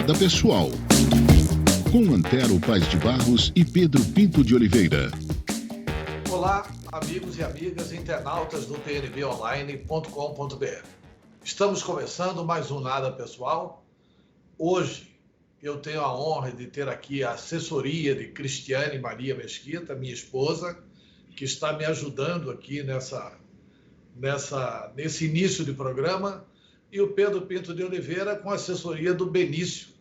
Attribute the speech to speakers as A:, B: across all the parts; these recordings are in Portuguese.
A: Nada Pessoal, com Antero Paes de Barros e Pedro Pinto de Oliveira.
B: Olá, amigos e amigas internautas do pnbonline.com.br. Estamos começando mais um Nada Pessoal. Hoje eu tenho a honra de ter aqui a assessoria de Cristiane Maria Mesquita, minha esposa, que está me ajudando aqui nesse início de programa, e o Pedro Pinto de Oliveira com a assessoria do Benício,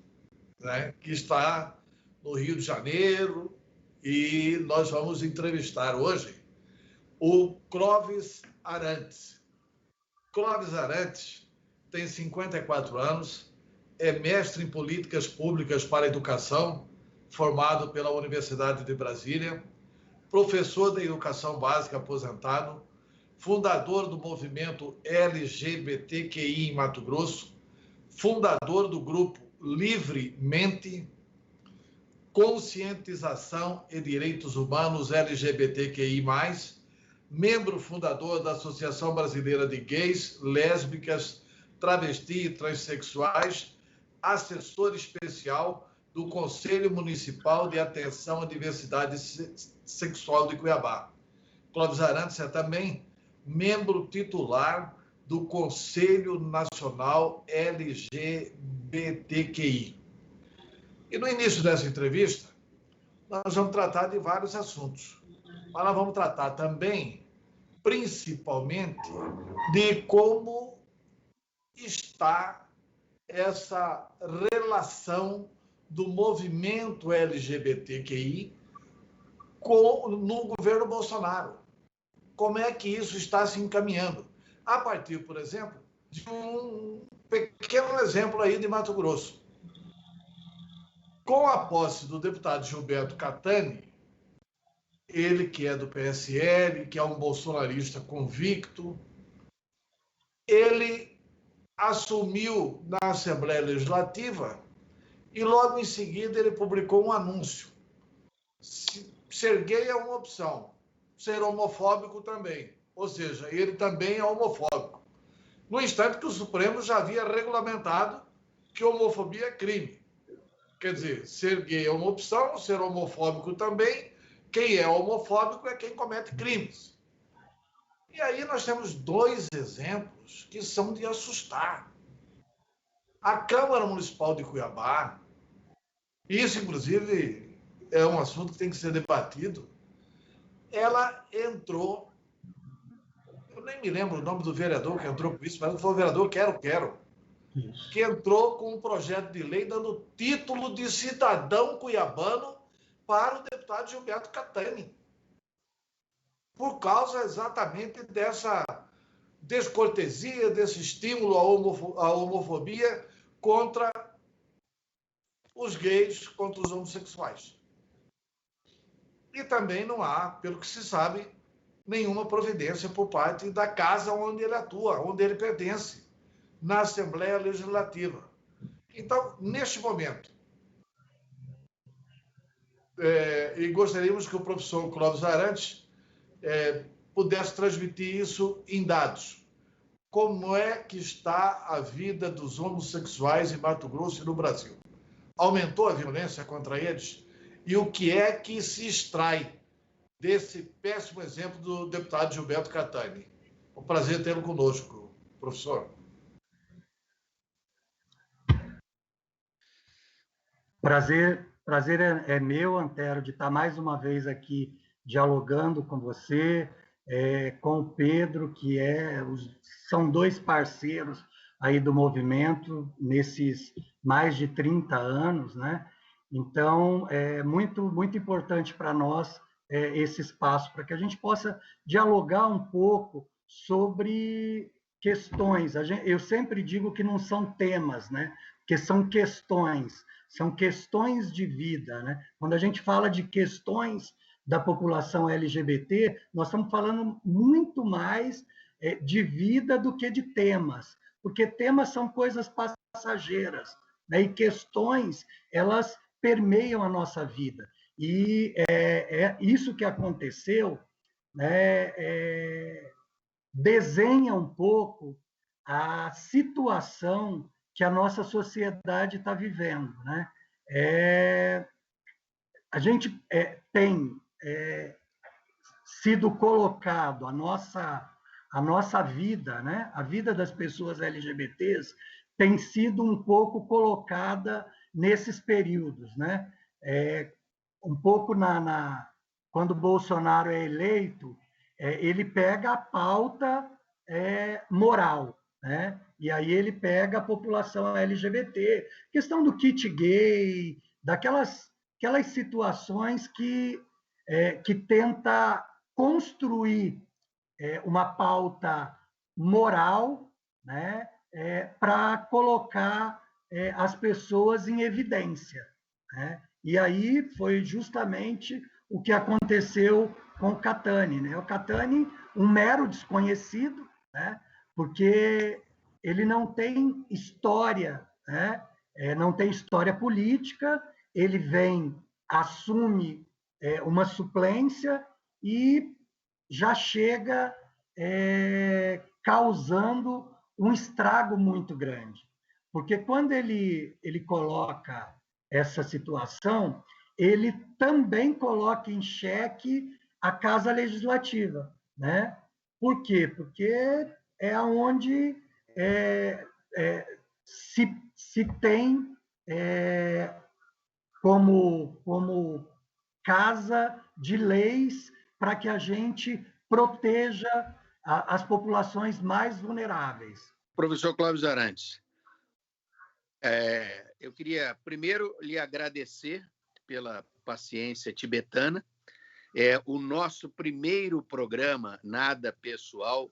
B: né, que está no Rio de Janeiro, e nós vamos entrevistar hoje o Clóvis Arantes. Clóvis Arantes tem 54 anos, é mestre em Políticas Públicas para a Educação, formado pela Universidade de Brasília, professor de Educação Básica aposentado, fundador do movimento LGBTQI em Mato Grosso, fundador do grupo Livremente, Conscientização e Direitos Humanos LGBTQI+, membro fundador da Associação Brasileira de Gays, Lésbicas, Travesti e Transsexuais, assessor especial do Conselho Municipal de Atenção à Diversidade Sexual de Cuiabá. Clóvis Arantes é também membro titular do Conselho Nacional LGBTQI. E no início dessa entrevista, nós vamos tratar de vários assuntos. Mas nós vamos tratar também, principalmente, de como está essa relação do movimento LGBTQI no governo Bolsonaro. Como é que isso está se encaminhando? A partir, por exemplo, de um pequeno exemplo aí de Mato Grosso. Com a posse do deputado Gilberto Kattani, ele que é do PSL, que é um bolsonarista convicto, ele assumiu na Assembleia Legislativa e logo em seguida ele publicou um anúncio. Ser gay é uma opção, ser homofóbico também. Ou seja, ele também é homofóbico. No instante que o Supremo já havia regulamentado que homofobia é crime. Quer dizer, ser gay é uma opção, ser homofóbico também. Quem é homofóbico é quem comete crimes. E aí nós temos dois exemplos que são de assustar. A Câmara Municipal de Cuiabá, isso inclusive é um assunto que tem que ser debatido, ela entrou, eu nem me lembro o nome do vereador que entrou com isso, mas foi o vereador Quero, que entrou com um projeto de lei dando título de cidadão cuiabano para o deputado Gilberto Kattani, por causa exatamente dessa descortesia, desse estímulo à homofobia contra os gays, contra os homossexuais. E também não há, pelo que se sabe, nenhuma providência por parte da casa onde ele atua, onde ele pertence, na Assembleia Legislativa. Então, neste momento, e gostaríamos que o professor Clóvis Arantes pudesse transmitir isso em dados. Como é que está a vida dos homossexuais em Mato Grosso e no Brasil? Aumentou a violência contra eles? E o que é que se extrai desse péssimo exemplo do deputado Gilberto Kattani? Um prazer tê-lo conosco, professor.
C: Prazer é meu, Antero, de estar mais uma vez aqui dialogando com você, com o Pedro, que são dois parceiros aí do movimento nesses mais de 30 anos, né? Então, é muito, muito importante para nós esse espaço, para que a gente possa dialogar um pouco sobre questões. Eu sempre digo que não são temas, né? Que são questões de vida, né? Quando a gente fala de questões da população LGBT, nós estamos falando muito mais de vida do que de temas, porque temas são coisas passageiras, né? E questões, elas permeiam a nossa vida. E isso que aconteceu, né, desenha um pouco a situação que a nossa sociedade está vivendo, né? A gente tem sido colocado a nossa vida, né? A vida das pessoas LGBTs tem sido um pouco colocada nesses períodos, né? Um pouco quando Bolsonaro é eleito, ele pega a pauta moral, né? E aí ele pega a população LGBT, questão do kit gay, aquelas situações que tenta construir uma pauta moral, né? Para colocar as pessoas em evidência, né? E aí foi justamente o que aconteceu com o Catani, né? O Catani, um mero desconhecido, né? Porque ele não tem história, né? Não tem história política, ele assume uma suplência e já chega causando um estrago muito grande. Porque quando ele coloca essa situação, ele também coloca em xeque a Casa Legislativa, né? Por quê? Porque é onde se tem como casa de leis para que a gente proteja as populações mais vulneráveis.
D: Professor Clóvis Arantes, eu queria primeiro lhe agradecer pela paciência tibetana. O nosso primeiro programa, nada pessoal,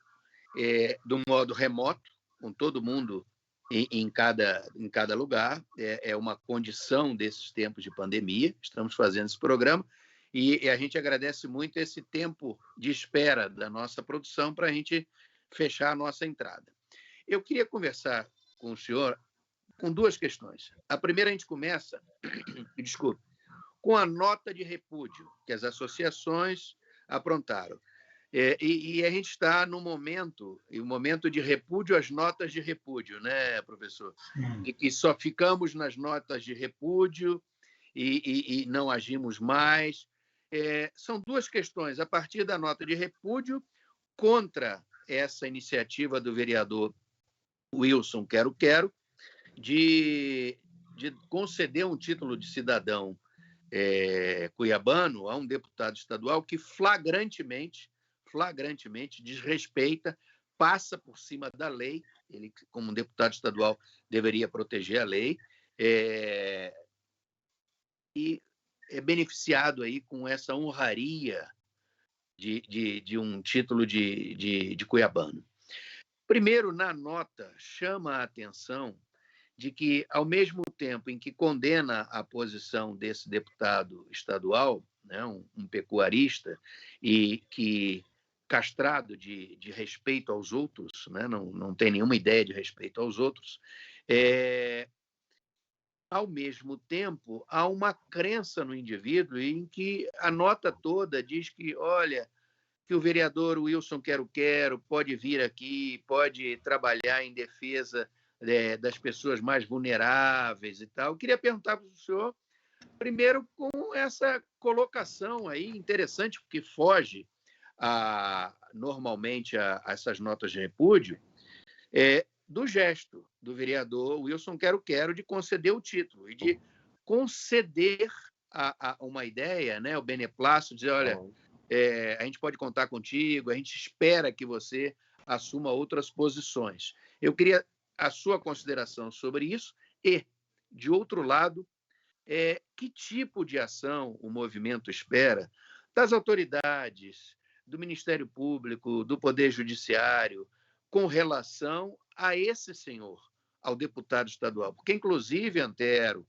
D: do modo remoto, com todo mundo em cada lugar. É uma condição desses tempos de pandemia. Estamos fazendo esse programa e a gente agradece muito esse tempo de espera da nossa produção para a gente fechar a nossa entrada. Eu queria conversar com o senhor com duas questões. A primeira, a gente começa, desculpe, com a nota de repúdio que as associações aprontaram. E a gente está no momento de repúdio às notas de repúdio, né, professor? E que só ficamos nas notas de repúdio e não agimos mais. São duas questões. A partir da nota de repúdio contra essa iniciativa do vereador Wilson Quero-Quero de conceder um título de cidadão cuiabano a um deputado estadual que flagrantemente desrespeita, passa por cima da lei. Ele, como deputado estadual, deveria proteger a lei, e é beneficiado aí com essa honraria de um título de cuiabano. Primeiro, na nota, chama a atenção de que, ao mesmo tempo em que condena a posição desse deputado estadual, né, um pecuarista, e que, castrado de respeito aos outros, né, não tem nenhuma ideia de respeito aos outros, ao mesmo tempo, há uma crença no indivíduo em que a nota toda diz que, olha, que o vereador Wilson Quero-Quero pode vir aqui, pode trabalhar em defesa das pessoas mais vulneráveis e tal. Eu queria perguntar para o senhor, primeiro, com essa colocação aí interessante, porque foge normalmente a essas notas de repúdio, do gesto do vereador Wilson Quero-Quero de conceder o título e de conceder uma ideia, né, o beneplácito, dizer, olha, a gente pode contar contigo, a gente espera que você assuma outras posições. Eu queria a sua consideração sobre isso e, de outro lado, que tipo de ação o movimento espera das autoridades, do Ministério Público, do Poder Judiciário, com relação a esse senhor, ao deputado estadual. Porque, inclusive, Antero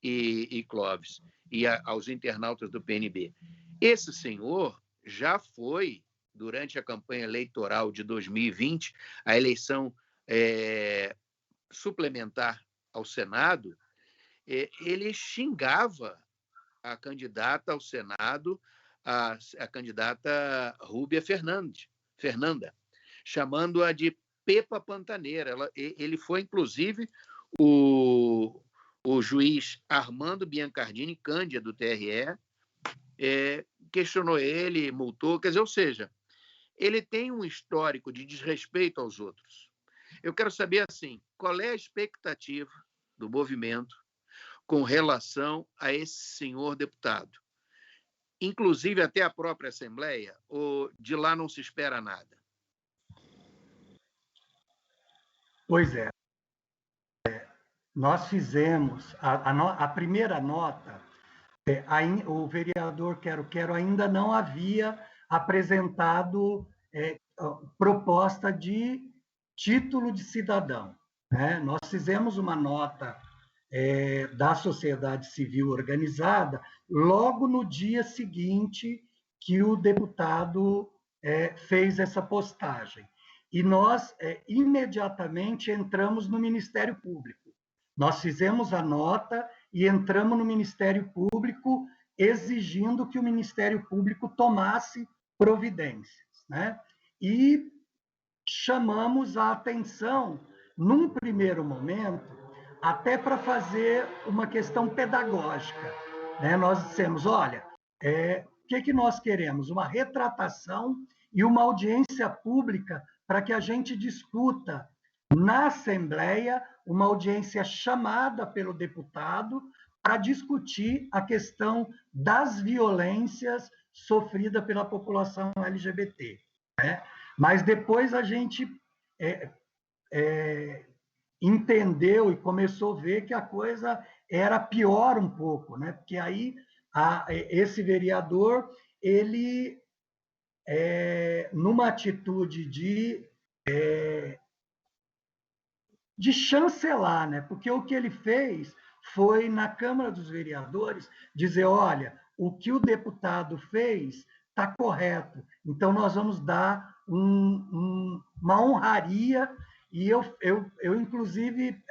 D: e Clóvis, e aos internautas do PNB, esse senhor já foi, durante a campanha eleitoral de 2020, a eleição suplementar ao Senado, ele xingava a candidata ao Senado, a candidata Rúbia Fernanda, chamando-a de Pepa Pantaneira. Ele foi, inclusive, o juiz Armando Biancardini Cândia, do TRE, questionou ele, multou, quer dizer, ou seja, ele tem um histórico de desrespeito aos outros. Eu quero saber, assim, qual é a expectativa do movimento com relação a esse senhor deputado? Inclusive até a própria Assembleia, ou de lá não se espera nada?
C: Pois é. Nós fizemos a primeira nota, o vereador Quero ainda não havia apresentado proposta de título de cidadão, né? Nós fizemos uma nota da sociedade civil organizada logo no dia seguinte que o deputado fez essa postagem. E nós imediatamente entramos no Ministério Público. Nós fizemos a nota e entramos no Ministério Público exigindo que o Ministério Público tomasse providências, né? E chamamos a atenção, num primeiro momento, até para fazer uma questão pedagógica, né? Nós dissemos, olha, o que nós queremos? Uma retratação e uma audiência pública para que a gente discuta na Assembleia uma audiência chamada pelo deputado para discutir a questão das violências sofridas pela população LGBT, né? Mas depois a gente entendeu e começou a ver que a coisa era pior um pouco, né? Porque aí esse vereador, ele, numa atitude de chancelar, né? Porque o que ele fez foi, na Câmara dos Vereadores, dizer, olha, o que o deputado fez está correto, então nós vamos dar uma honraria, e eu inclusive,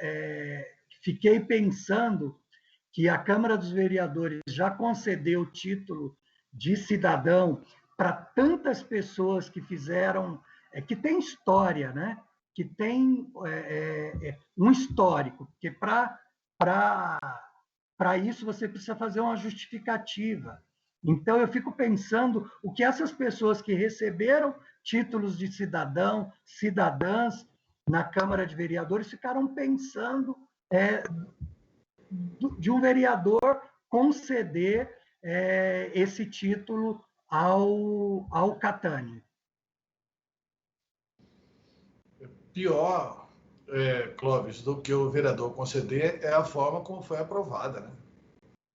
C: fiquei pensando que a Câmara dos Vereadores já concedeu o título de cidadão para tantas pessoas que fizeram, que tem história, né? Que tem um histórico, porque para isso você precisa fazer uma justificativa. Então, eu fico pensando o que essas pessoas que receberam títulos de cidadão, cidadãs, na Câmara de Vereadores, ficaram pensando de um vereador conceder esse título ao Catani.
B: Pior, Clóvis, do que o vereador conceder é a forma como foi aprovada, né?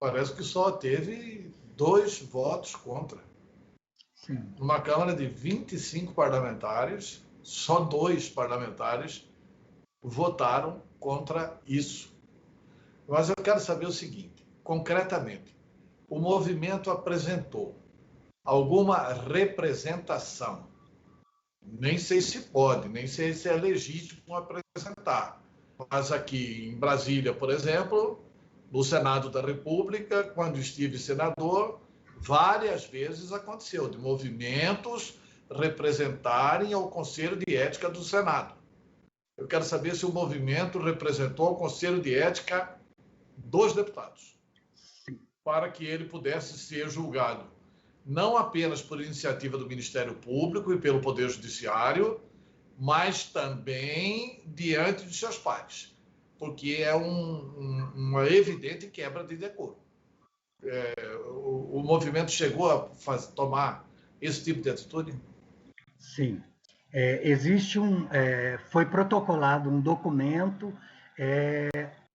B: Parece que só teve 2 votos contra. Sim. Numa Câmara de 25 parlamentares, só 2 parlamentares votaram contra isso. Mas eu quero saber o seguinte, concretamente, o movimento apresentou alguma representação? Nem sei se pode, nem sei se é legítimo apresentar. Mas aqui em Brasília, por exemplo, no Senado da República, quando estive senador, várias vezes aconteceu de movimentos representarem ao Conselho de Ética do Senado. Eu quero saber se o movimento representou o Conselho de Ética dos deputados, para que ele pudesse ser julgado, não apenas por iniciativa do Ministério Público e pelo Poder Judiciário, mas também diante de seus pares, porque é uma evidente quebra de decoro. O movimento chegou a tomar esse tipo de atitude?
C: Sim. Foi protocolado um documento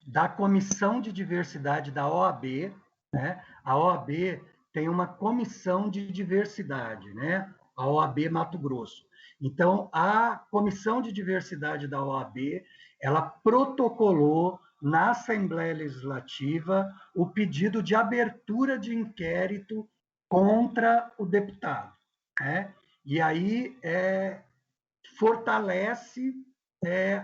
C: da Comissão de Diversidade da OAB, né? A OAB tem uma comissão de diversidade, né? A OAB Mato Grosso. Então, a Comissão de Diversidade da OAB, ela protocolou na Assembleia Legislativa o pedido de abertura de inquérito contra o deputado, né? E aí fortalece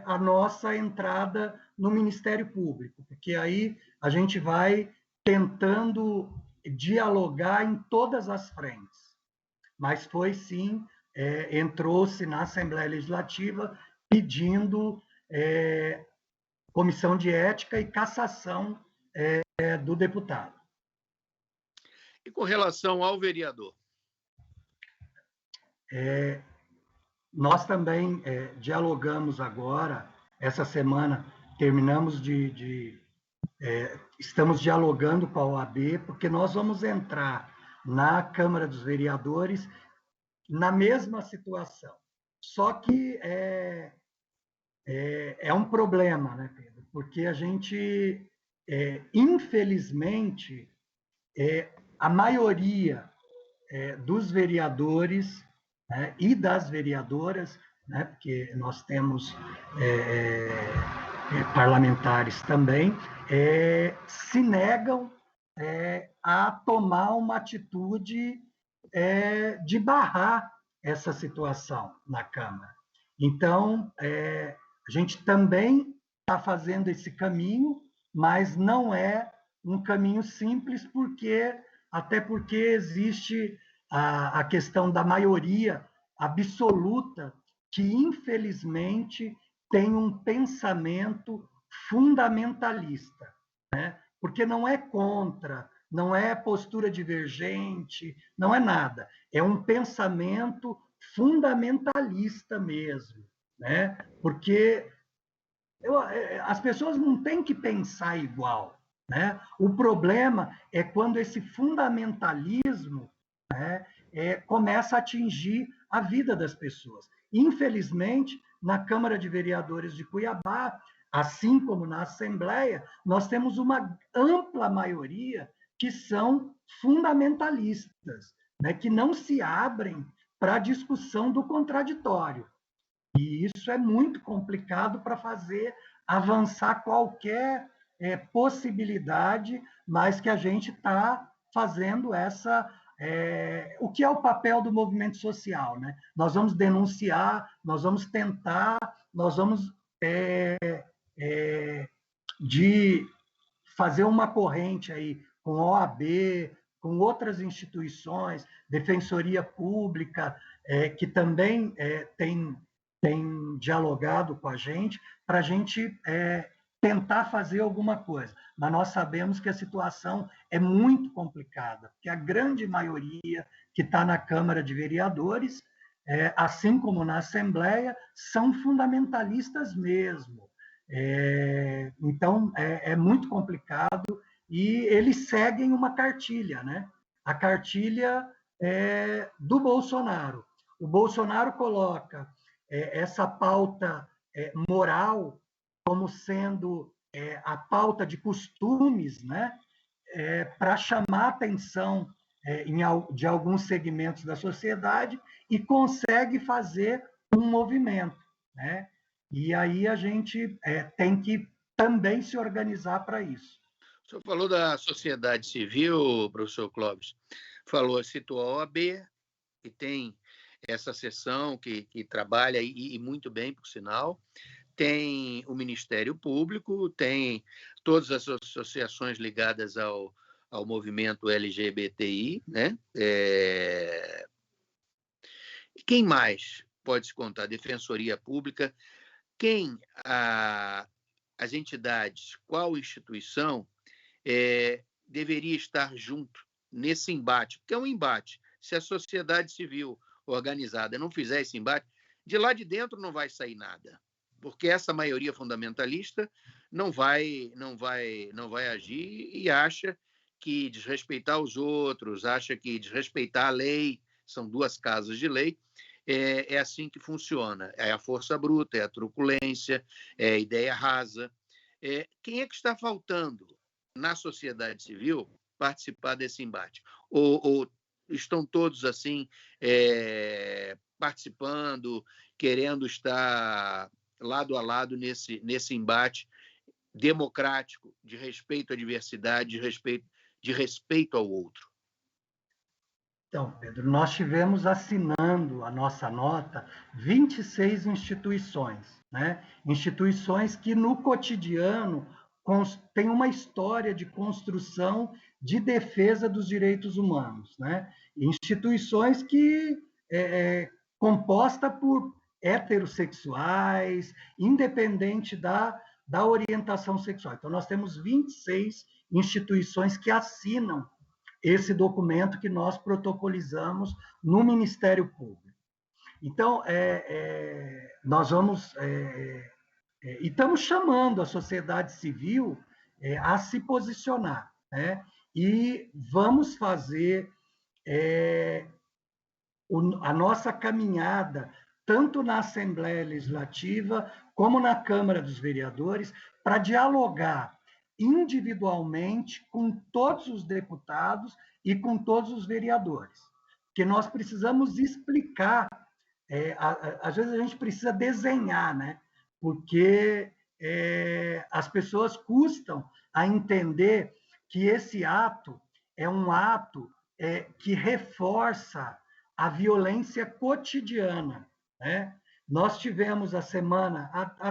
C: a nossa entrada no Ministério Público, porque aí a gente vai tentando dialogar em todas as frentes. Mas foi sim, entrou-se na Assembleia Legislativa pedindo comissão de ética e cassação do deputado.
D: E com relação ao vereador?
C: Nós também dialogamos agora, essa semana, terminamos estamos dialogando com a OAB, porque nós vamos entrar na Câmara dos Vereadores na mesma situação. Só que é um problema, né, Pedro? Porque a gente, infelizmente, a maioria dos vereadores, né, e das vereadoras, né, porque nós temos parlamentares também, se negam a tomar uma atitude de barrar essa situação na Câmara. Então, a gente também está fazendo esse caminho, mas não é um caminho simples, até porque existe a questão da maioria absoluta, que, infelizmente, tem um pensamento fundamentalista, né? Porque não é contra, não é postura divergente, não é nada. É um pensamento fundamentalista mesmo, né? Porque as pessoas não têm que pensar igual, né? O problema é quando esse fundamentalismo, né, começa a atingir a vida das pessoas. Infelizmente, na Câmara de Vereadores de Cuiabá, assim como na Assembleia, nós temos uma ampla maioria que são fundamentalistas, né, que não se abrem para a discussão do contraditório. E isso é muito complicado para fazer avançar qualquer possibilidade, mas que a gente está fazendo o que é o papel do movimento social, né? Nós vamos denunciar, nós vamos tentar, nós vamos de fazer uma corrente aí com a OAB, com outras instituições, Defensoria Pública, que também tem dialogado com a gente, para a gente tentar fazer alguma coisa. Mas nós sabemos que a situação é muito complicada, porque a grande maioria que está na Câmara de Vereadores, assim como na Assembleia, são fundamentalistas mesmo. Então, é muito complicado e eles seguem uma cartilha, né? A cartilha do Bolsonaro. O Bolsonaro coloca essa pauta moral como sendo a pauta de costumes, né? Para chamar a atenção de alguns segmentos da sociedade e consegue fazer um movimento, né? E aí a gente tem que também se organizar para isso.
D: O senhor falou da sociedade civil, professor Clóvis, citou a OAB, que tem essa seção que trabalha, e muito bem, por sinal, tem o Ministério Público, tem todas as associações ligadas ao movimento LGBTI, né? Quem mais pode se contar? Defensoria Pública. Quem as entidades, qual instituição deveria estar junto nesse embate? Porque é um embate. Se a sociedade civil organizada não fizer esse embate, de lá de dentro não vai sair nada, porque essa maioria fundamentalista não vai agir e acha que desrespeitar os outros, acha que desrespeitar a lei, são duas casas de lei, é assim que funciona. É a força bruta, é a truculência, é a ideia rasa. Quem é que está faltando na sociedade civil participar desse embate? Ou estão todos assim participando, querendo estar lado a lado nesse embate democrático de respeito à diversidade, de respeito ao outro?
C: Então, Pedro, nós tivemos assinando a nossa nota 26 instituições, né? Instituições que no cotidiano têm uma história de construção de defesa dos direitos humanos, né? Instituições que composta por heterossexuais, independente da da orientação sexual. Então, nós temos 26 instituições que assinam esse documento que nós protocolizamos no Ministério Público. Então, nós vamos... e estamos chamando a sociedade civil a se posicionar, né? E vamos fazer a nossa caminhada, tanto na Assembleia Legislativa como na Câmara dos Vereadores, para dialogar individualmente com todos os deputados e com todos os vereadores. Porque nós precisamos explicar, às vezes a gente precisa desenhar, né? Porque as pessoas custam a entender que esse ato é um ato que reforça a violência cotidiana, né? Nós tivemos há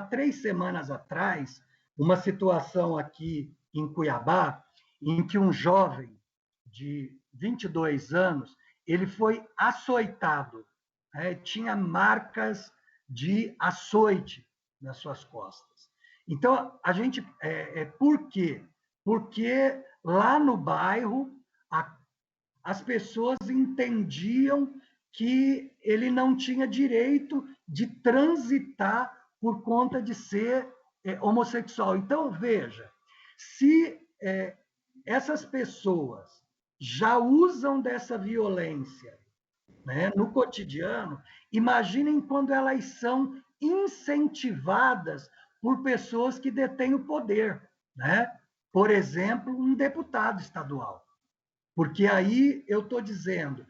C: 3 semanas atrás, uma situação aqui em Cuiabá, em que um jovem de 22 anos, ele foi açoitado, né? Tinha marcas de açoite nas suas costas. Então, a gente... por quê? Porque lá no bairro, as pessoas entendiam que ele não tinha direito de transitar por conta de ser homossexual. Então, veja, se essas pessoas já usam dessa violência, né, no cotidiano, imaginem quando elas são incentivadas por pessoas que detêm o poder, né? Por exemplo, um deputado estadual. Porque aí eu estou dizendo,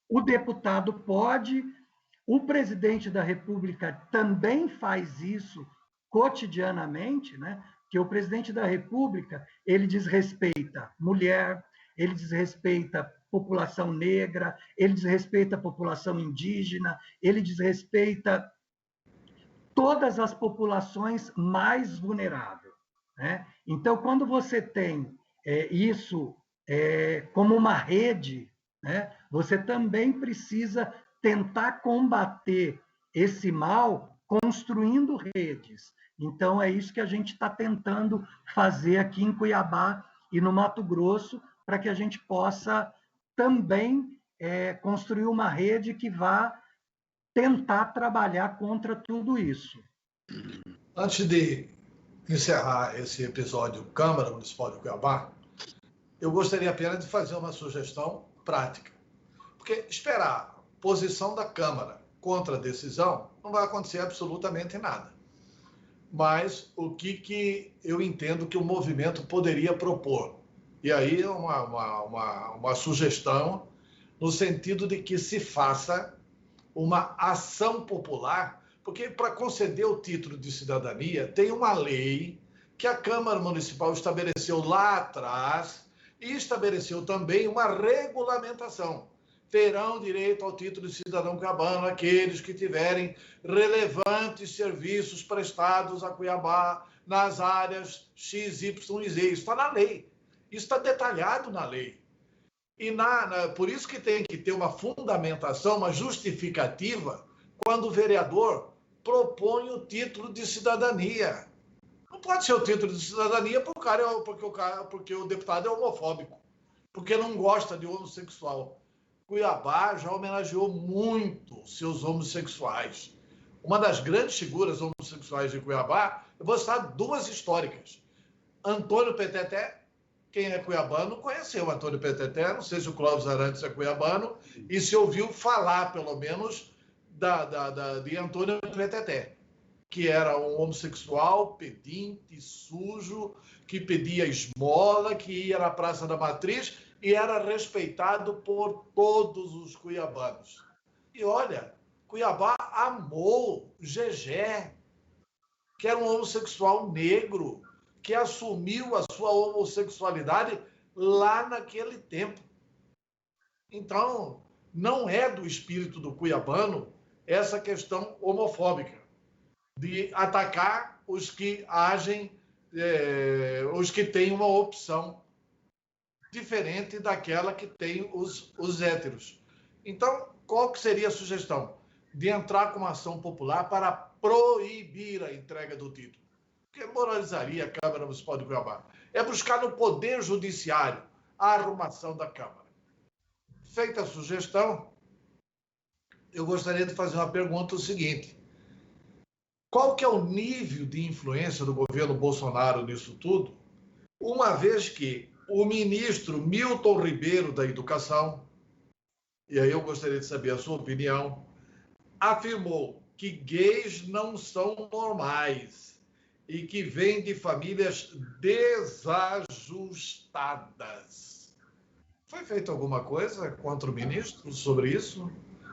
C: o deputado pode, o presidente da República também faz isso cotidianamente, né? Que o presidente da República, ele desrespeita mulher, ele desrespeita população negra, ele desrespeita a população indígena, ele desrespeita todas as populações mais vulneráveis, né? Então, quando você tem isso como uma rede, né, você também precisa tentar combater esse mal construindo redes. Então, é isso que a gente está tentando fazer aqui em Cuiabá e no Mato Grosso, para que a gente possa também construir uma rede que vá tentar trabalhar contra tudo isso.
B: Antes de encerrar esse episódio Câmara Municipal de Cuiabá, eu gostaria apenas de fazer uma sugestão prática. Porque esperar posição da Câmara contra a decisão não vai acontecer absolutamente nada. Mas o que eu entendo que o movimento poderia propor? E aí uma sugestão no sentido de que se faça uma ação popular, porque para conceder o título de cidadania tem uma lei que a Câmara Municipal estabeleceu lá atrás e estabeleceu também uma regulamentação. Terão direito ao título de cidadão cuiabano aqueles que tiverem relevantes serviços prestados a Cuiabá nas áreas X, Y e Z. Isso está na lei. Isso está detalhado na lei. E por isso que tem que ter uma fundamentação, uma justificativa, quando o vereador propõe o título de cidadania. Não pode ser o título de cidadania porque o deputado é homofóbico, porque não gosta de homossexual. Cuiabá já homenageou muito seus homossexuais. Uma das grandes figuras homossexuais de Cuiabá, eu vou citar 2 históricas. Antônio Peteté, quem é cuiabano conheceu Antônio Peteté, não sei se o Clóvis Arantes é cuiabano, e se ouviu falar, pelo menos, de Antônio Peteté, que era um homossexual, pedinte, sujo, que pedia esmola, que ia na Praça da Matriz e era respeitado por todos os cuiabanos. E olha, Cuiabá amou Gegé, que era um homossexual negro, que assumiu a sua homossexualidade lá naquele tempo. Então, não é do espírito do cuiabano essa questão homofóbica, de atacar os que agem, os que têm uma opção diferente daquela que tem os héteros. Então, qual que seria a sugestão? de entrar com uma ação popular para proibir a entrega do título. Porque moralizaria a Câmara Municipal de Cuiabá. É buscar no Poder Judiciário a arrumação da Câmara. Feita a sugestão, eu gostaria de fazer uma pergunta o seguinte. Qual que é o nível de influência do governo Bolsonaro nisso tudo, uma vez que o ministro Milton Ribeiro da Educação, e aí eu gostaria de saber a sua opinião, afirmou que gays não são normais e que vêm de famílias desajustadas. Foi feita alguma coisa contra o ministro sobre isso?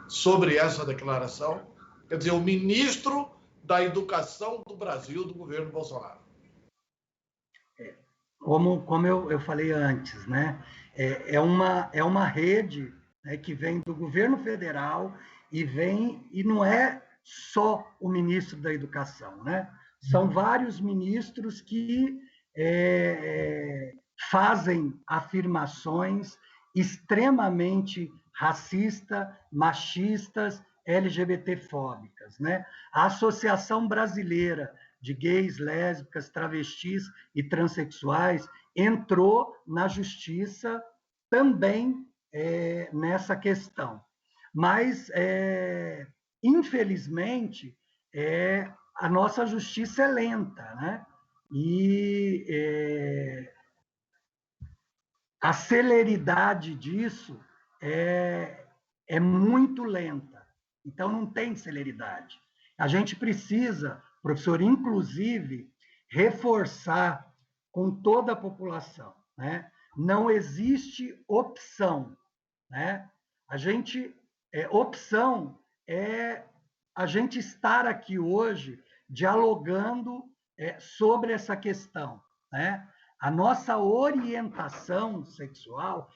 B: Sobre essa declaração? Quer dizer, o ministro da Educação do Brasil, do governo Bolsonaro.
C: Como eu falei antes, né? É uma rede, né, que vem do governo federal e não é só o ministro da Educação, né? São vários ministros que fazem afirmações extremamente racistas, machistas, LGBTfóbicas, né? A Associação Brasileira de Gays, Lésbicas, Travestis e Transsexuais entrou na justiça também nessa questão. Mas, infelizmente, a nossa justiça é lenta, né? E a celeridade disso é muito lenta. Então, não tem celeridade. A gente precisa, professor, inclusive, reforçar com toda a população, né? Não existe opção, né? Opção é a gente estar aqui hoje dialogando sobre essa questão, né? A nossa orientação sexual,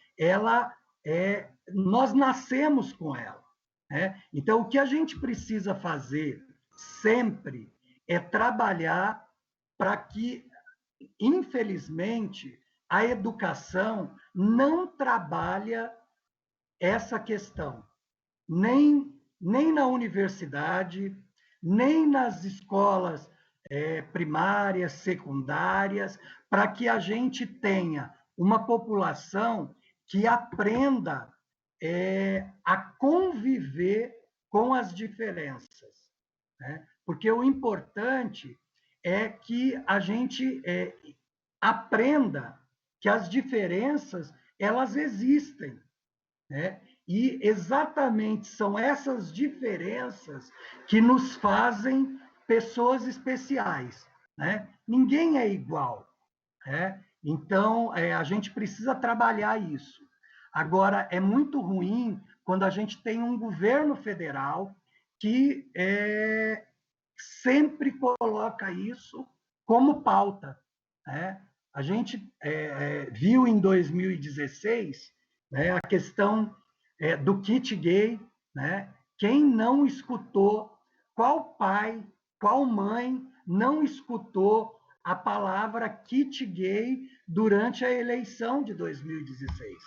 C: nós nascemos com ela, né? Então, o que a gente precisa fazer sempre é trabalhar para que, infelizmente, a educação não trabalha essa questão, nem na universidade, nem nas escolas primárias, secundárias, para que a gente tenha uma população que aprenda a conviver com as diferenças, né? Porque o importante é que a gente aprenda que as diferenças, elas existem, né? E exatamente são essas diferenças que nos fazem pessoas especiais, né? Ninguém é igual, né? Então, a gente precisa trabalhar isso. Agora, é muito ruim quando a gente tem um governo federal que sempre coloca isso como pauta, né? A gente viu em 2016, né, a questão do kit gay, né? Quem não escutou, qual pai, qual mãe não escutou a palavra kit gay durante a eleição de 2016?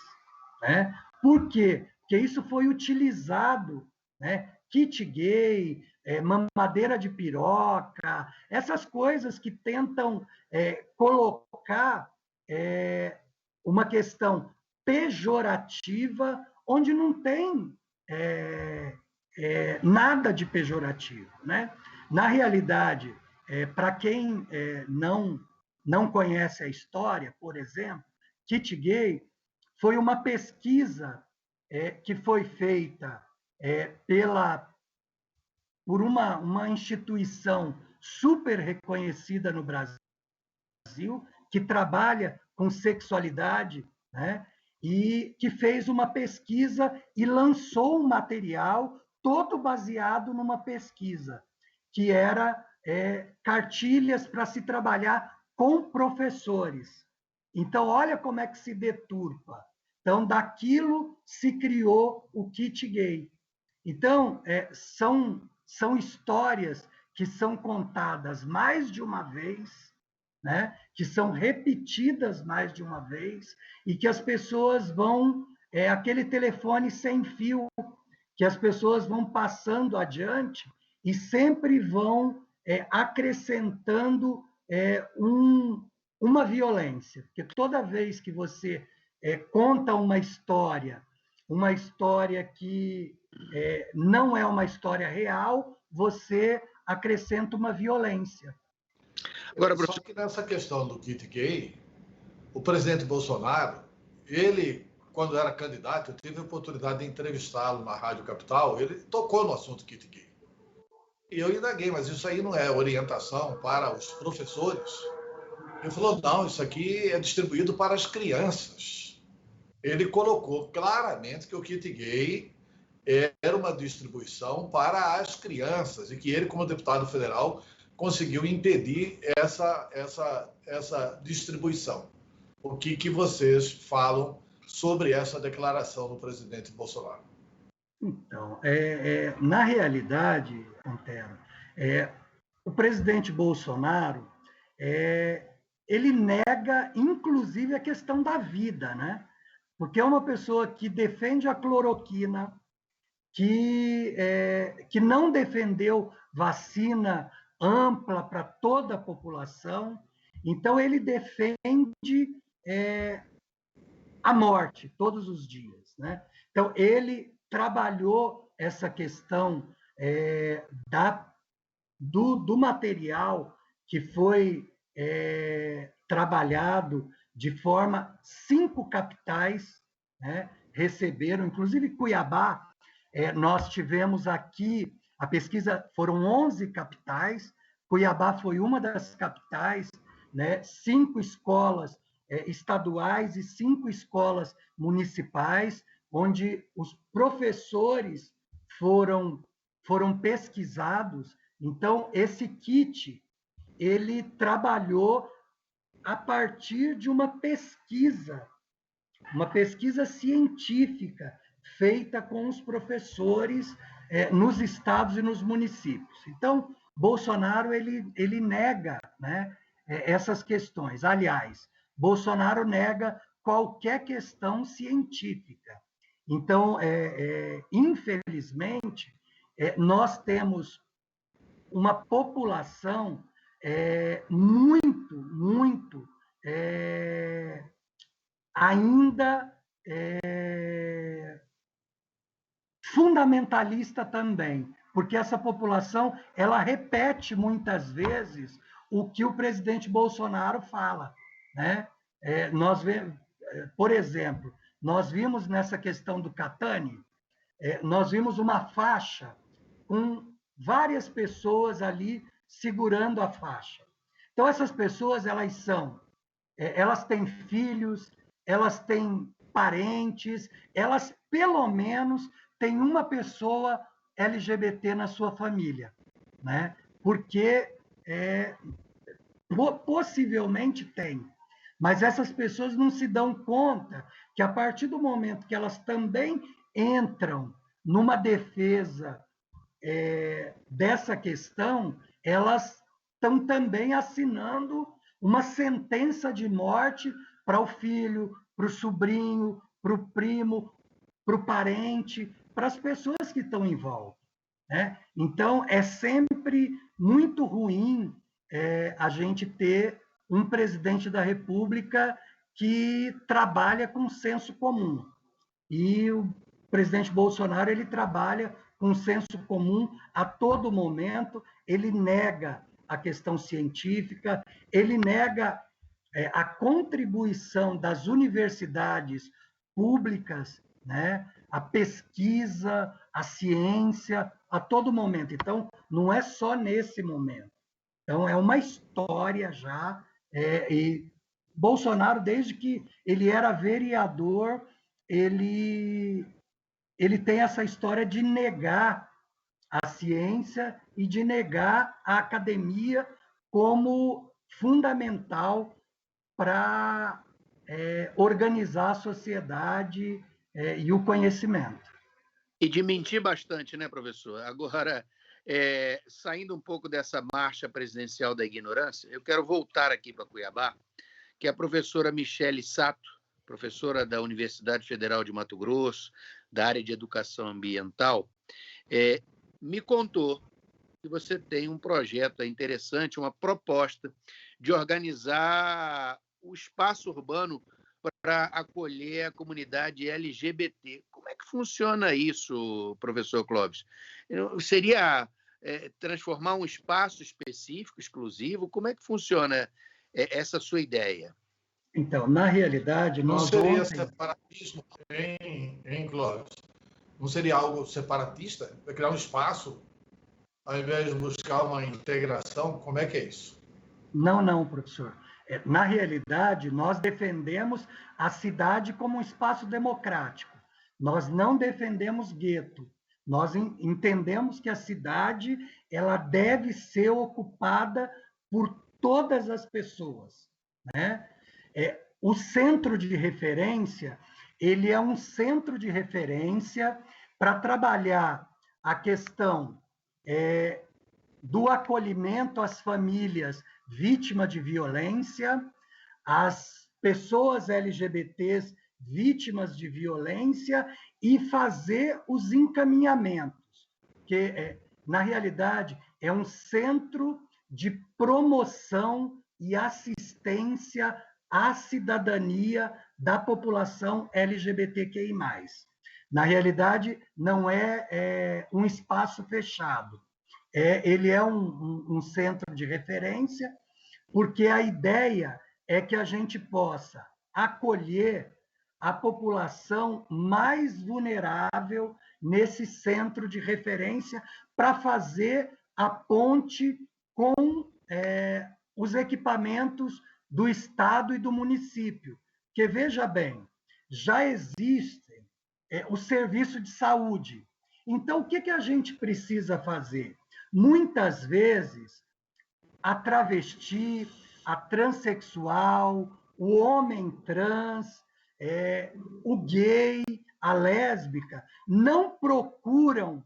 C: Né? Por quê? Porque isso foi utilizado, né? Kit gay, mamadeira de piroca, essas coisas que tentam colocar uma questão pejorativa onde não tem nada de pejorativo, né? Na realidade, para quem não conhece a história, por exemplo, kit gay foi uma pesquisa que foi feita por uma instituição super reconhecida no Brasil, que trabalha com sexualidade, né? E que fez uma pesquisa e lançou um material todo baseado numa pesquisa, que era cartilhas para se trabalhar com professores. Então, olha como é que se deturpa. Então, daquilo se criou o kit gay. Então, são histórias que são contadas mais de uma vez, né? Que são repetidas mais de uma vez, e que as pessoas vão... aquele telefone sem fio que as pessoas vão passando adiante e sempre vão acrescentando uma violência. Porque toda vez que você conta uma história que não é uma história real, você acrescenta uma violência.
B: Agora, só que nessa questão do kit gay, o presidente Bolsonaro, ele, quando era candidato, eu tive a oportunidade de entrevistá-lo na Rádio Capital, ele tocou no assunto kit gay. E eu indaguei, mas isso aí não é orientação para os professores? Ele falou, não, isso aqui é distribuído para as crianças. Ele colocou claramente que o kit gay era uma distribuição para as crianças e que ele, como deputado federal, conseguiu impedir essa distribuição. O que vocês falam sobre essa declaração do presidente Bolsonaro?
C: Então, na realidade, Antero, o presidente Bolsonaro, ele nega, inclusive, a questão da vida, né? Porque é uma pessoa que defende a cloroquina, que não defendeu vacina ampla para toda a população. Então, ele defende a morte todos os dias, né? Então, ele trabalhou essa questão do material que foi trabalhado de forma 5 capitais, né, receberam, inclusive Cuiabá. Nós tivemos aqui, a pesquisa foram 11 capitais, Cuiabá foi uma das capitais, né, 5 escolas estaduais e 5 escolas municipais, onde os professores foram pesquisados. Então, esse kit, ele trabalhou a partir de uma pesquisa científica feita com os professores nos estados e nos municípios. Então, Bolsonaro ele nega, né, essas questões. Aliás, Bolsonaro nega qualquer questão científica. Então, infelizmente, nós temos uma população muito ainda fundamentalista também, porque essa população ela repete muitas vezes o que o presidente Bolsonaro fala, né? Por exemplo, nós vimos nessa questão do Catani, nós vimos uma faixa com várias pessoas ali segurando a faixa. Então, essas pessoas, elas têm filhos, elas têm parentes, elas, pelo menos, têm uma pessoa LGBT na sua família, né? Porque possivelmente tem. Mas essas pessoas não se dão conta que, a partir do momento que elas também entram numa defesa dessa questão, elas estão também assinando uma sentença de morte para o filho, para o sobrinho, para o primo, para o parente, para as pessoas que estão em volta, né? Então, é sempre muito ruim a gente ter um presidente da República que trabalha com senso comum. E o presidente Bolsonaro, ele trabalha com senso comum a todo momento, ele nega a questão científica, ele nega a contribuição das universidades públicas, né, a pesquisa, a ciência, a todo momento. Então, não é só nesse momento. Então, é uma história já, e Bolsonaro, desde que ele era vereador, ele tem essa história de negar a ciência e de negar a academia como fundamental para organizar a sociedade e o conhecimento.
D: E de mentir bastante, né, professor? Agora, saindo um pouco dessa marcha presidencial da ignorância, eu quero voltar aqui para Cuiabá, que a professora Michele Sato, professora da Universidade Federal de Mato Grosso, da área de educação ambiental, me contou que você tem um projeto interessante, uma proposta de organizar o espaço urbano para acolher a comunidade LGBT. Como é que funciona isso, professor Clóvis? Seria transformar um espaço específico, exclusivo? Como é que funciona essa sua ideia?
C: Então, na realidade,
B: Não
C: nós
B: seria
C: ontem...
B: separatismo, hein, Clóvis? Não seria algo separatista? Vai criar um espaço, ao invés de buscar uma integração? Como é que é isso?
C: Não, professor. Na realidade, nós defendemos a cidade como um espaço democrático. Nós não defendemos gueto. Nós entendemos que a cidade ela deve ser ocupada por todas as pessoas, né? O centro de referência, ele é um centro de referência para trabalhar a questão do acolhimento às famílias vítimas de violência, às pessoas LGBTs vítimas de violência e fazer os encaminhamentos, que, na realidade, é um centro de promoção e assistência à cidadania da população LGBTQI+. Na realidade, não é um espaço fechado. Ele é um centro de referência, porque a ideia é que a gente possa acolher a população mais vulnerável nesse centro de referência para fazer a ponte com os equipamentos do Estado e do município. Porque, veja bem, já existe o serviço de saúde. Então, o que a gente precisa fazer? Muitas vezes, a travesti, a transexual, o homem trans, o gay, a lésbica, não procuram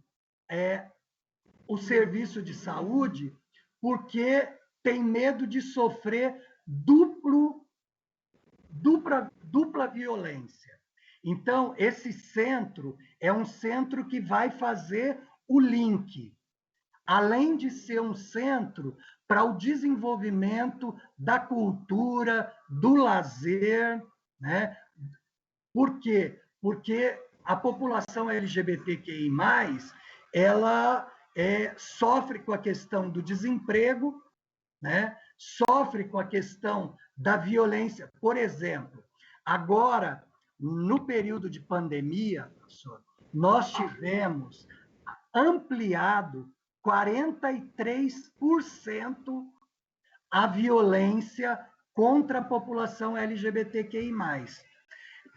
C: o serviço de saúde porque tem medo de sofrer dupla violência. Então, esse centro é um centro que vai fazer o link, além de ser um centro para o desenvolvimento da cultura, do lazer, né? Por quê? Porque a população LGBTQI+, ela sofre com a questão do desemprego, né? Sofre com a questão da violência. Por exemplo, agora, no período de pandemia, professor, nós tivemos ampliado 43% a violência contra a população LGBTQI+.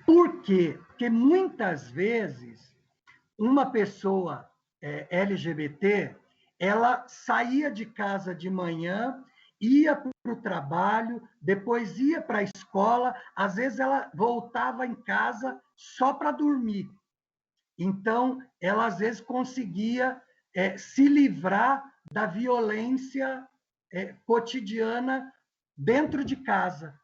C: Por quê? Porque muitas vezes uma pessoa LGBT, ela saía de casa de manhã, ia para o trabalho, depois ia para a escola, às vezes ela voltava em casa só para dormir. Então, ela às vezes conseguia se livrar da violência cotidiana dentro de casa.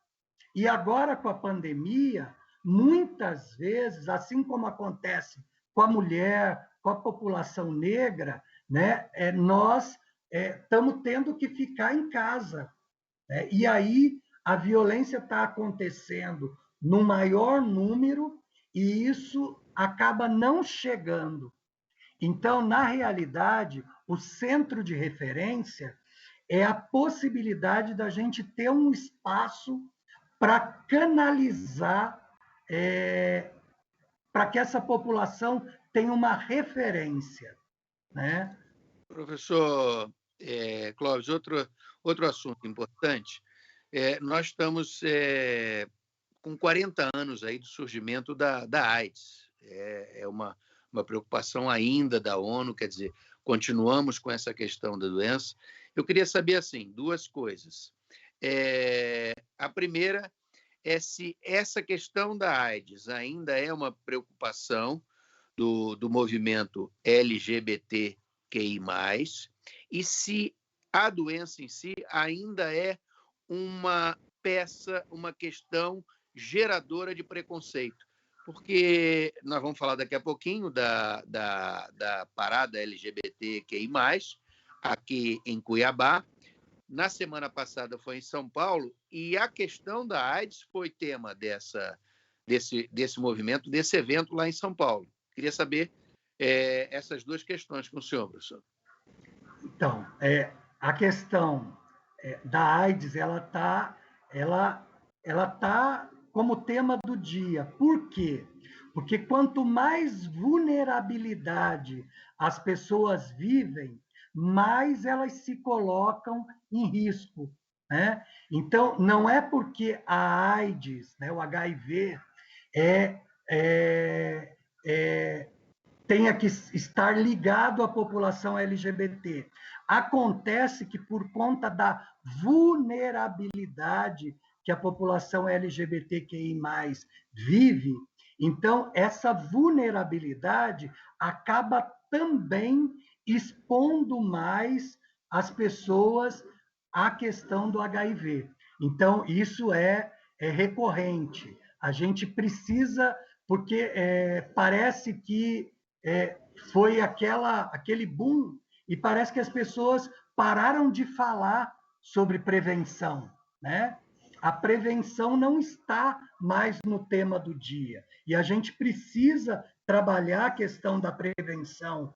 C: E agora, com a pandemia, muitas vezes, assim como acontece com a mulher, com a população negra, né, nós estamos tendo que ficar em casa. E aí a violência está acontecendo no maior número e isso acaba não chegando. Então, na realidade, o centro de referência é a possibilidade da gente ter um espaço para canalizar, para que essa população tenha uma referência, né?
D: Professor Clóvis, outro assunto importante. Nós estamos com 40 anos aí do surgimento da AIDS. É uma preocupação ainda da ONU, quer dizer, continuamos com essa questão da doença. Eu queria saber, assim, duas coisas. A primeira é se essa questão da AIDS ainda é uma preocupação do movimento LGBTQI+, e se a doença em si ainda é uma peça, uma questão geradora de preconceito. Porque nós vamos falar daqui a pouquinho da parada LGBTQI+, aqui em Cuiabá. Na semana passada foi em São Paulo, e a questão da AIDS foi tema desse movimento, desse evento lá em São Paulo. Queria saber essas duas questões com o senhor, professor.
C: Então, a questão da AIDS, ela tá como tema do dia. Por quê? Porque quanto mais vulnerabilidade as pessoas vivem, mais elas se colocam em risco, né? Então, não é porque a AIDS, né, o HIV, tenha que estar ligado à população LGBT. Acontece que, por conta da vulnerabilidade que a população LGBTQI+, vive, então, essa vulnerabilidade acaba também expondo mais as pessoas à questão do HIV. Então, isso é recorrente. A gente precisa, porque parece que foi aquele boom, e parece que as pessoas pararam de falar sobre prevenção, né? A prevenção não está mais no tema do dia. E a gente precisa trabalhar a questão da prevenção,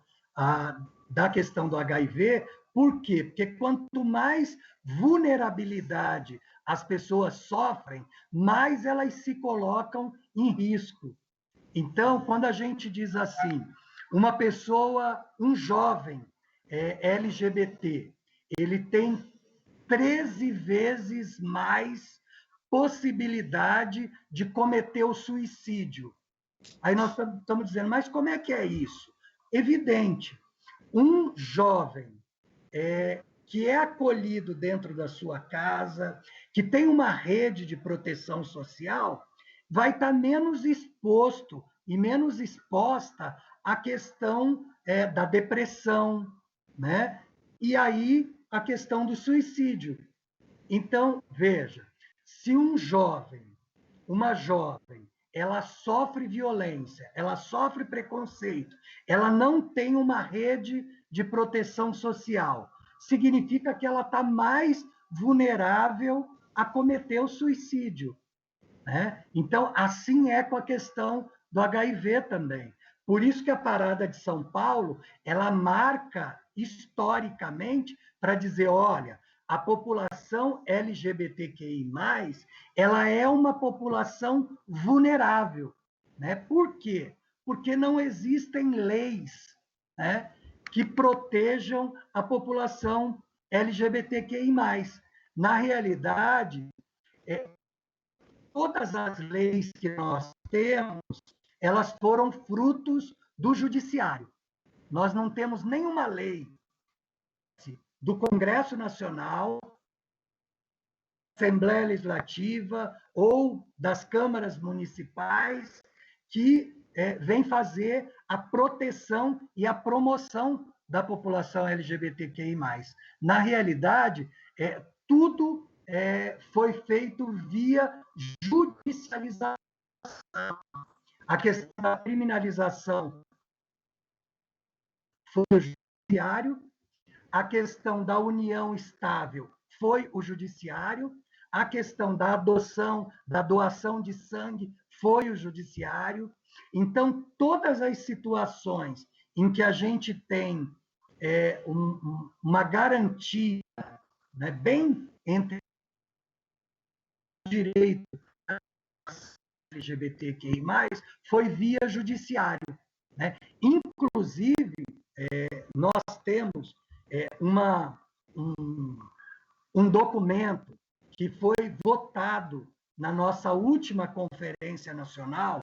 C: da questão do HIV. Por quê? Porque quanto mais vulnerabilidade as pessoas sofrem, mais elas se colocam em risco. Então, quando a gente diz assim, uma pessoa, um jovem LGBT, ele tem 13 vezes mais possibilidade de cometer o suicídio. Aí nós estamos dizendo, mas como é que é isso? Evidente, um jovem que é acolhido dentro da sua casa, que tem uma rede de proteção social, vai estar menos exposto e menos exposta à questão da depressão, né? E aí a questão do suicídio. Então, veja, se um jovem, uma jovem, ela sofre violência, ela sofre preconceito, ela não tem uma rede de proteção social, significa que ela está mais vulnerável a cometer o suicídio, né? Então, assim é com a questão do HIV também. Por isso que a Parada de São Paulo, ela marca historicamente para dizer, olha, a população LGBTQI+, ela é uma população vulnerável, né? Por quê? Porque não existem leis, né, que protejam a população LGBTQI+. Na realidade, todas as leis que nós temos, elas foram frutos do judiciário. Nós não temos nenhuma lei do Congresso Nacional, Assembleia Legislativa ou das câmaras municipais que vem fazer a proteção e a promoção da população LGBTQI+. Na realidade, tudo foi feito via judicialização. A questão da criminalização foi o judiciário, a questão da união estável foi o judiciário, a questão da adoção, da doação de sangue foi o judiciário. Então, todas as situações em que a gente tem uma garantia, né, bem entre direito LGBTQI+, foi via judiciário, né? Inclusive, nós temos um documento que foi votado na nossa última conferência nacional,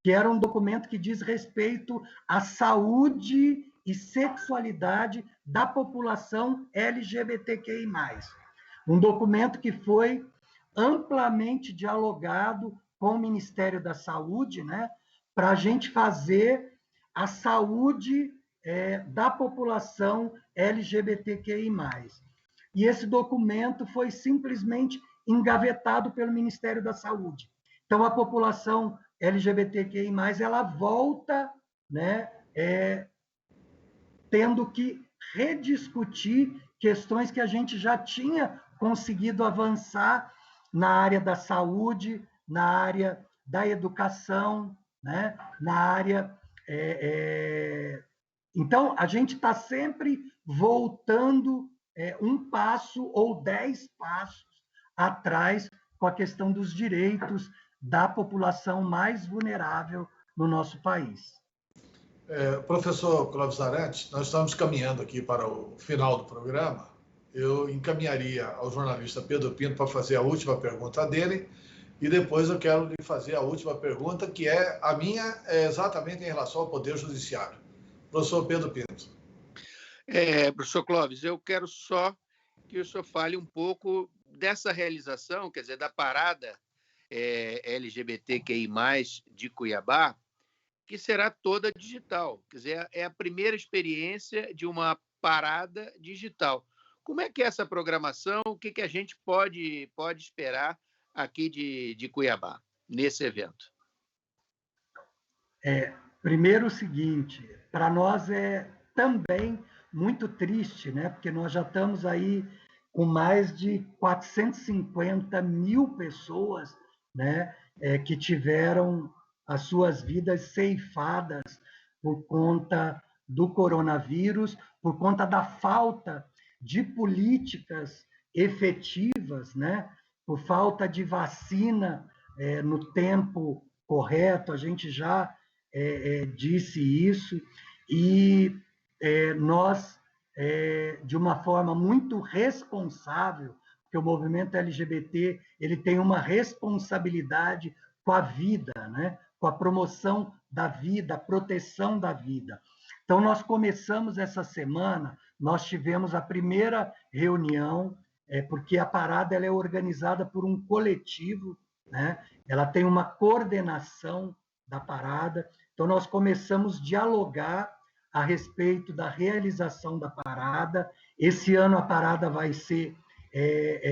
C: que era um documento que diz respeito à saúde e sexualidade da população LGBTQI+. Um documento que foi amplamente dialogado com o Ministério da Saúde, né, para a gente fazer a saúde da população LGBTQI+. E esse documento foi simplesmente engavetado pelo Ministério da Saúde. Então, a população LGBTQI+, ela volta, né, tendo que rediscutir questões que a gente já tinha conseguido avançar na área da saúde, na área da educação, né, na área... Então, a gente está sempre voltando um passo ou 10 passos atrás com a questão dos direitos da população mais vulnerável no nosso país.
B: Professor Clóvis Arantes, nós estamos caminhando aqui para o final do programa. Eu encaminharia ao jornalista Pedro Pinto para fazer a última pergunta dele, e depois eu quero lhe fazer a última pergunta, que é a minha, exatamente em relação ao Poder Judiciário. Professor Pedro Pinto.
D: Professor Clóvis, eu quero só que o senhor fale um pouco dessa realização, quer dizer, da parada LGBTQI+, de Cuiabá, que será toda digital. Quer dizer, é a primeira experiência de uma parada digital. Como é que é essa programação? O que a gente pode esperar aqui de Cuiabá, nesse evento?
C: Primeiro o seguinte, para nós é também muito triste, né? Porque nós já estamos aí com mais de 450 mil pessoas, né, que tiveram as suas vidas ceifadas por conta do coronavírus, por conta da falta de políticas efetivas, né, por falta de vacina no tempo correto, a gente já disse isso, e nós, de uma forma muito responsável, porque o movimento LGBT ele tem uma responsabilidade com a vida, né? Com a promoção da vida, a proteção da vida. Então, nós começamos essa semana, nós tivemos a primeira reunião, porque a parada ela é organizada por um coletivo, né? Ela tem uma coordenação da parada. Então, nós começamos a dialogar a respeito da realização da parada. Esse ano a parada vai ser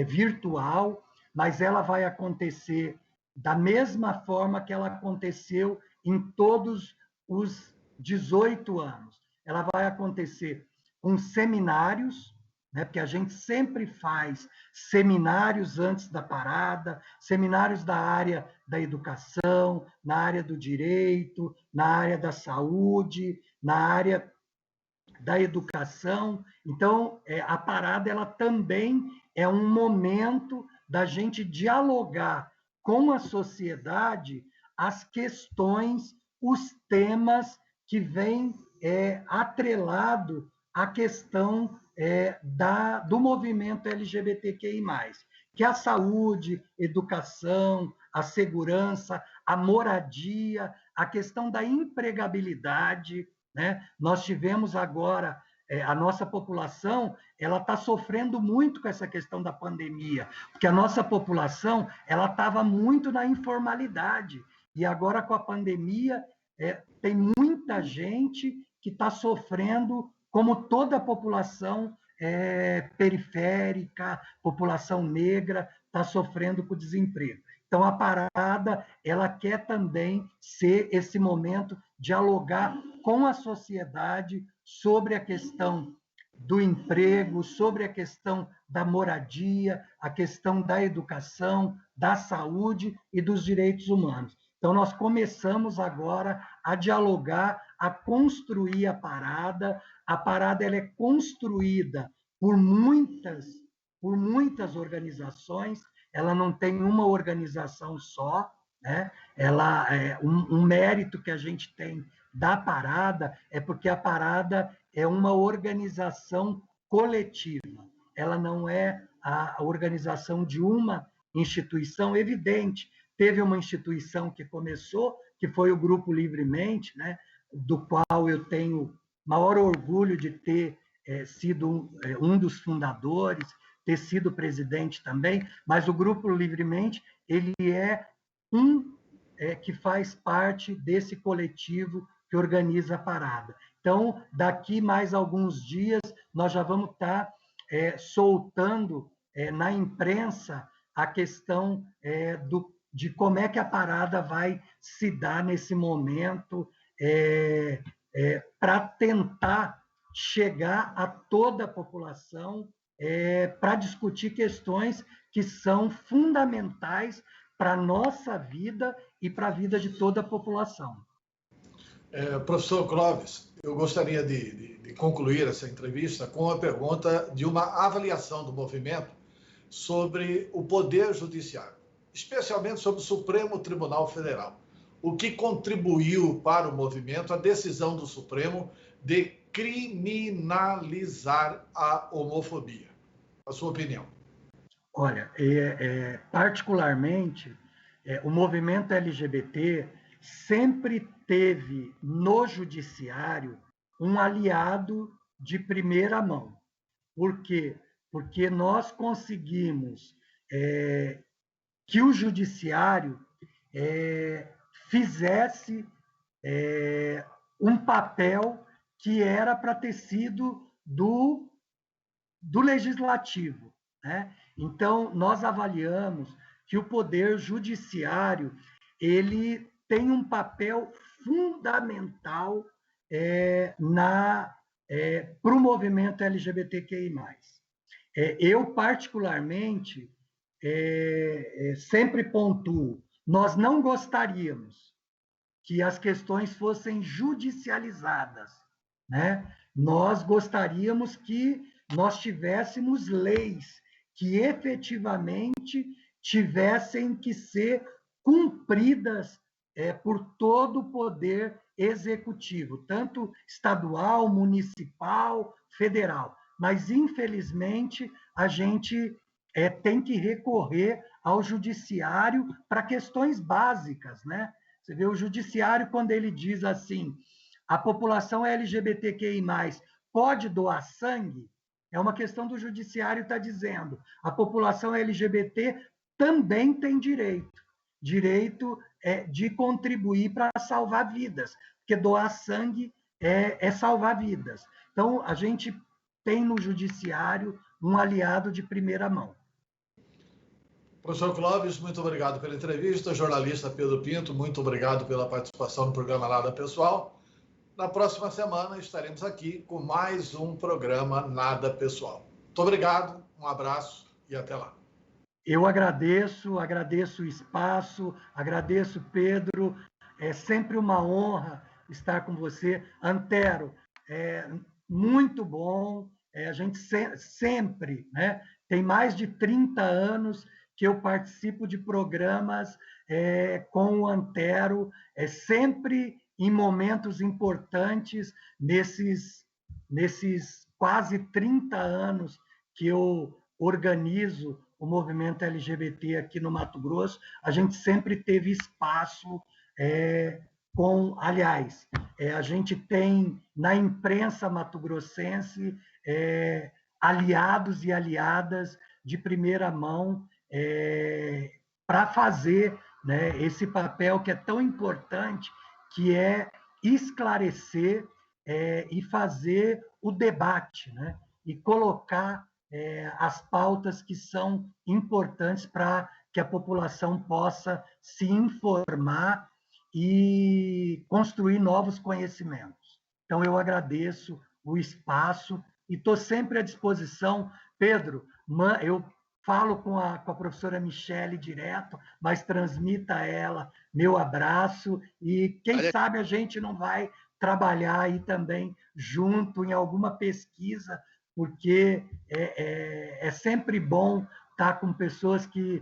C: virtual, mas ela vai acontecer da mesma forma que ela aconteceu em todos os 18 anos. Ela vai acontecer com seminários, né, porque a gente sempre faz seminários antes da parada, seminários da área da educação, na área do direito, na área da saúde, na área da educação. Então, a parada ela também é um momento da gente dialogar com a sociedade as questões, os temas que vêm atrelado à questão do movimento LGBTQI+, que é a saúde, educação, a segurança, a moradia, a questão da empregabilidade, né? Nós tivemos agora, a nossa população ela está sofrendo muito com essa questão da pandemia, porque a nossa população ela estava muito na informalidade, e agora com a pandemia tem muita gente que está sofrendo, como toda a população periférica, população negra, está sofrendo com o desemprego. Então, a parada ela quer também ser esse momento, dialogar com a sociedade sobre a questão do emprego, sobre a questão da moradia, a questão da educação, da saúde e dos direitos humanos. Então, nós começamos agora a dialogar, a construir a parada. A parada ela é construída por muitas organizações, ela não tem uma organização só, né? Ela um mérito que a gente tem da parada é porque a parada é uma organização coletiva, ela não é a organização de uma instituição. Evidente, teve uma instituição que começou, que foi o Grupo Livremente, né? Do qual eu tenho maior orgulho de ter sido um dos fundadores, ter sido presidente também, mas o Grupo Livremente ele é que faz parte desse coletivo que organiza a parada. Então, daqui mais alguns dias, nós já vamos estar soltando na imprensa a questão de como é que a parada vai se dar nesse momento para tentar chegar a toda a população para discutir questões que são fundamentais para a nossa vida e para a vida de toda a população.
B: Professor Clóvis, eu gostaria de concluir essa entrevista com a pergunta de uma avaliação do movimento sobre o Poder Judiciário, especialmente sobre o Supremo Tribunal Federal. O que contribuiu para o movimento a decisão do Supremo de criminalizar a homofobia? A sua opinião.
C: Olha, particularmente, o movimento LGBT sempre teve no judiciário um aliado de primeira mão. Por quê? Porque nós conseguimos que o judiciário fizesse um papel que era para ter sido do legislativo, né? Então, nós avaliamos que o Poder Judiciário ele tem um papel fundamental para o movimento LGBTQI+. Eu, particularmente, sempre pontuo, nós não gostaríamos que as questões fossem judicializadas, né? Nós gostaríamos que nós tivéssemos leis que efetivamente tivessem que ser cumpridas por todo o poder executivo, tanto estadual, municipal, federal. Mas, infelizmente, a gente tem que recorrer ao judiciário para questões básicas, né? Você vê o judiciário, quando ele diz assim, a população LGBTQI+, pode doar sangue? É uma questão do judiciário estar dizendo, a população LGBT também tem direito de contribuir para salvar vidas, porque doar sangue é salvar vidas. Então, a gente tem no judiciário um aliado de primeira mão.
B: Professor Clóvis, muito obrigado pela entrevista. Jornalista Pedro Pinto, muito obrigado pela participação no programa Nada Pessoal. Na próxima semana estaremos aqui com mais um programa Nada Pessoal. Muito obrigado, um abraço e até lá.
C: Eu agradeço o espaço, agradeço, Pedro. É sempre uma honra estar com você. Antero, muito bom. A gente sempre, né? Tem mais de 30 anos que eu participo de programas com o Antero, sempre em momentos importantes, nesses quase 30 anos que eu organizo o movimento LGBT aqui no Mato Grosso, a gente sempre teve espaço aliás, a gente tem na imprensa mato-grossense aliados e aliadas de primeira mão para fazer, né, esse papel que é tão importante, que é esclarecer e fazer o debate, né, e colocar as pautas que são importantes para que a população possa se informar e construir novos conhecimentos. Então, eu agradeço o espaço e estou sempre à disposição. Pedro, eu falo com a professora Michele direto, mas transmita a ela meu abraço e, quem sabe, a gente não vai trabalhar aí também junto em alguma pesquisa, porque é sempre bom estar com pessoas que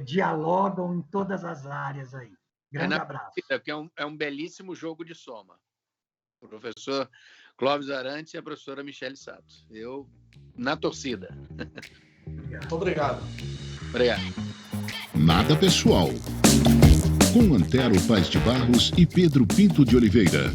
C: dialogam em todas as áreas aí. Grande abraço.
D: É um belíssimo jogo de soma. O professor Clóvis Arantes e a professora Michele Sato. Eu, na torcida.
B: Muito obrigado.
D: Obrigado.
A: Nada Pessoal. Com Antero Paz de Barros e Pedro Pinto de Oliveira.